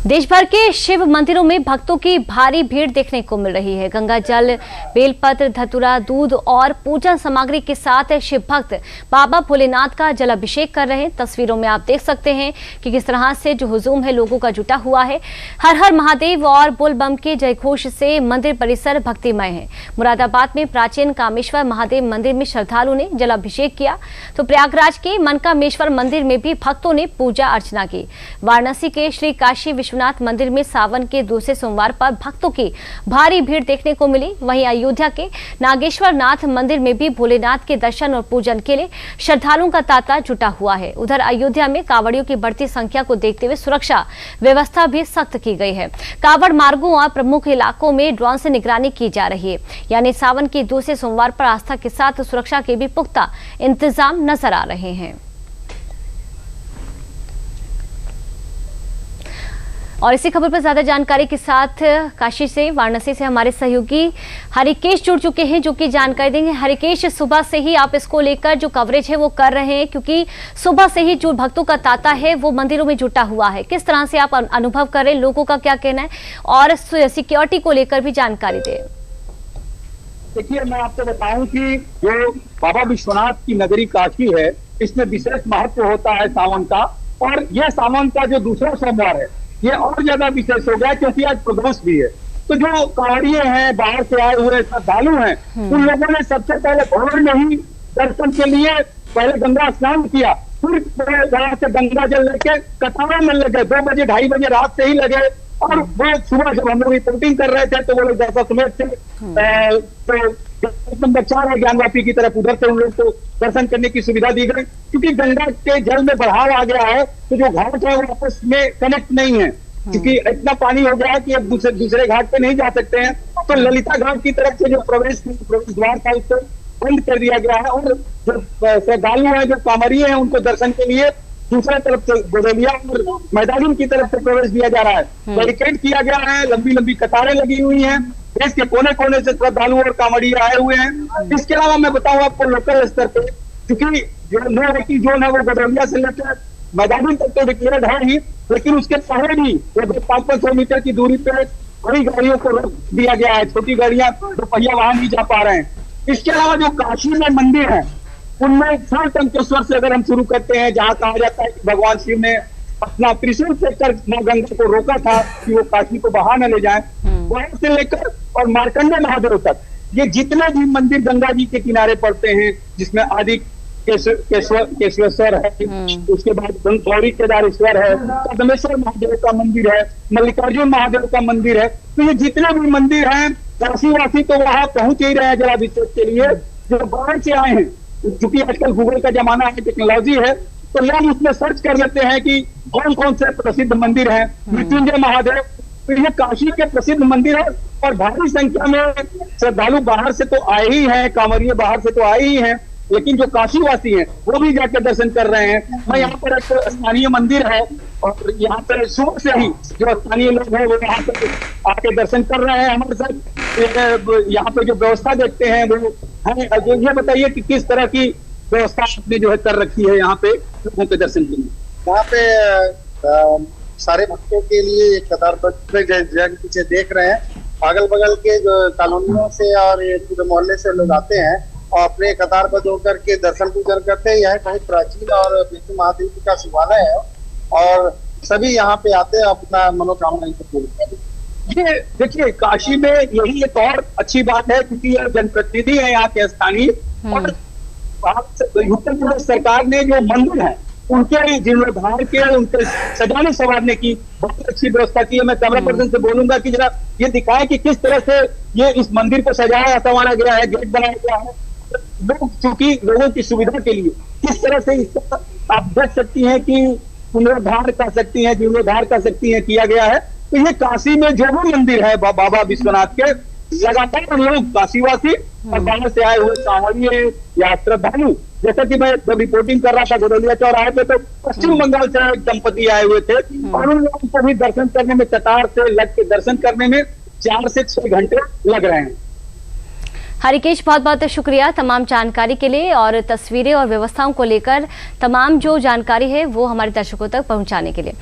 देश भर के शिव मंदिरों में भक्तों की भारी भीड़ देखने को मिल रही है। गंगा जल, बेलपत्र, धतूरा, दूध और पूजन सामग्री के साथ शिव भक्त बाबा भोलेनाथ का जलाभिषेक कर रहे हैं। तस्वीरों में आप देख सकते हैं कि किस तरह से जो हुजूम है लोगों का जुटा हुआ है। हर हर महादेव और बोल बम के जयघोष से मंदिर परिसर भक्तिमय है। मुरादाबाद में प्राचीन कामेश्वर महादेव मंदिर में श्रद्धालुओं ने जलाभिषेक किया तो प्रयागराज के मनकामेश्वर मंदिर में भी भक्तों ने पूजा अर्चना की। वाराणसी के श्री काशी विश्वनाथ मंदिर में सावन के दूसरे सोमवार पर भक्तों की भारी भीड़ देखने को मिली। वहीं अयोध्या के नागेश्वर नाथ मंदिर में भी भोलेनाथ के दर्शन और पूजन के लिए श्रद्धालुओं का तांता जुटा हुआ है। उधर अयोध्या में कांवड़ियों की बढ़ती संख्या को देखते हुए सुरक्षा व्यवस्था भी सख्त की गई है। कांवड़ मार्गों और प्रमुख इलाकों में ड्रोन से निगरानी की जा रही है। यानी सावन के दूसरे सोमवार पर आस्था के साथ सुरक्षा के भी पुख्ता इंतजाम नजर आ रहे हैं। और इसी खबर पर ज्यादा जानकारी के साथ काशी से, वाराणसी से हमारे सहयोगी हरिकेश जुड़ चुके हैं जो कि जानकारी देंगे। हरिकेश, सुबह से ही आप इसको लेकर जो कवरेज है वो कर रहे हैं, क्योंकि सुबह से ही जो भक्तों का तांता है वो मंदिरों में जुटा हुआ है। किस तरह से आप अनुभव कर रहे हैं, लोगों का क्या कहना है और सिक्योरिटी को लेकर भी जानकारी दें। देखिए, मैं आपको बताऊं कि जो बाबा विश्वनाथ की नगरी काशी है, इसमें विशेष महत्व होता है सावन का। और यह सावन का जो दूसरा सोमवार है ये और ज्यादा विशेष हो गया क्योंकि आज प्रदोष भी है। तो जो कांवड़िए हैं, बाहर से आए हुए श्रद्धालु हैं, उन लोगों ने सबसे पहले भोर में ही दर्शन के लिए पहले गंगा स्नान किया, फिर यहाँ से गंगा जल लेके कतारों में लगे। 2 बजे 2:30 बजे रात से ही लगे। और वो सुबह जब हम लोग रिपोर्टिंग कर रहे थे तो वो लोग दशाश्वमेध से नंबर 4 है ज्ञानवापी की तरफ, उधर से उन लोग को दर्शन करने की सुविधा दी गई। क्योंकि गंगा के जल में बढ़ाव आ गया है तो जो घाट है वो आपस में कनेक्ट नहीं है, क्योंकि इतना पानी हो गया है कि अब दूसरे घाट पे नहीं जा सकते हैं। तो ललिता घाट की तरफ से जो प्रवेश द्वार था उसको बंद कर दिया गया है। और जो श्रद्धालु हैं, जो कांवड़िए हैं, उनको दर्शन के लिए दूसरे तरफ से गोदलिया और मैदानी की तरफ से प्रवेश दिया जा रहा है। बैरिकेड किया गया है, लंबी लंबी कतारें लगी हुई हैं। देश के कोने कोने से श्रद्धालु और कांवड़िए आए हुए हैं। इसके अलावा मैं बताऊं आपको लोकल स्तर पे, क्योंकि जो नो एंट्री जोन है वो गोदलिया से लेकर मैदानी तक तो डिक्लेयर्ड है ही, लेकिन उसके पहले भी 500 मीटर की दूरी पे बड़ी गाड़ियों को रोक दिया गया है। छोटी गाड़ियां, 2 पहिया वाहन भी जा पा रहे हैं। इसके अलावा जो काशी में मंदिर है उनमें टंकेश्वर से अगर हम शुरू करते हैं, जहां कहा जाता है कि भगवान शिव ने अपना त्रिशूल फेंककर मां गंगा को रोका था कि वो काशी को बहा न ले जाए, वहां से लेकर और मार्कंडे महादेव तक ये जितने भी मंदिर गंगा जी के किनारे पड़ते हैं, जिसमें आदि केशवेश्वर है, उसके बाद गौरी केदारेश्वर है, पद्मेश्वर महादेव का मंदिर है, मल्लिकार्जुन महादेव का मंदिर है। तो ये जितने भी मंदिर हैं, काशीवासी तो वहां पहुंच ही रहे हैं जलाभिषेक के लिए। जो बाहर से आए हैं, क्योंकि आजकल गूगल का जमाना है, टेक्नोलॉजी है, तो लोग उसमें सर्च कर लेते हैं कि कौन कौन से प्रसिद्ध मंदिर हैं। मृत्युंजय महादेव, तो ये काशी के प्रसिद्ध मंदिर है। और भारी संख्या में श्रद्धालु बाहर से तो आए ही हैं, कांवड़िए बाहर से तो आए ही हैं, लेकिन जो काशीवासी हैं वो भी जाकर दर्शन कर रहे हैं। मैं यहाँ पर एक स्थानीय मंदिर है और यहाँ पर सुबह से ही जो स्थानीय लोग हैं वो यहाँ पर आके दर्शन कर रहे हैं हमारे साथ। यहाँ पे जो व्यवस्था देखते हैं वो है। ये बताइए कि किस तरह की व्यवस्था आपने जो है कर रखी है यहाँ पे लोगों के दर्शन के लिए। यहाँ पे सारे भक्तों के लिए कतारबद्ध जगह पीछे देख रहे हैं। अगल बगल के जो कॉलोनियों से और ये पूरे मोहल्ले से लोग आते हैं और अपने कतारबद्ध होकर के दर्शन पूजन करते हैं। यह बहुत प्राचीन और विष्णु महादेव जी का शिवालय है और सभी यहाँ पे आते हैं अपना मनोकामना पूर्ण करते हैं। ये देखिए, काशी में यही एक और अच्छी बात है क्योंकि ये जनप्रतिनिधि है यहाँ के स्थानीय, और उत्तर प्रदेश सरकार ने जो मंदिर है उनके जीर्णोद्धार के, उनके सजाने संवारने की बहुत अच्छी व्यवस्था की है। मैं कैमरा पर्सन से बोलूंगा कि जरा ये दिखाएं कि किस तरह से ये इस मंदिर को सजाया संवारा गया है, गेट बनाया गया है। लोग चूंकि लोगों की सुविधा के लिए किस तरह से इसका आप देख सकती हैं कि पुनरुद्धार कर सकती हैं, जीर्णोद्धार कर सकती हैं, किया गया है। तो ये काशी में जो भी मंदिर है बाबा विश्वनाथ के, लगातार लोग काशीवासी और बाहर से आए हुए कांवड़िए या श्रद्धालु, जैसा कि मैं जब रिपोर्टिंग कर रहा था गोदलिया चौराहे पे, तो पश्चिम बंगाल से एक दंपति आए हुए थे और उन लोगों को भी दर्शन करने में, कतार से लग के दर्शन करने में 4 से 6 घंटे लग रहे हैं। हरिकेश, बहुत बहुत शुक्रिया तमाम जानकारी के लिए और तस्वीरें और व्यवस्थाओं को लेकर तमाम जो जानकारी है वो हमारे दर्शकों तक पहुंचाने के लिए।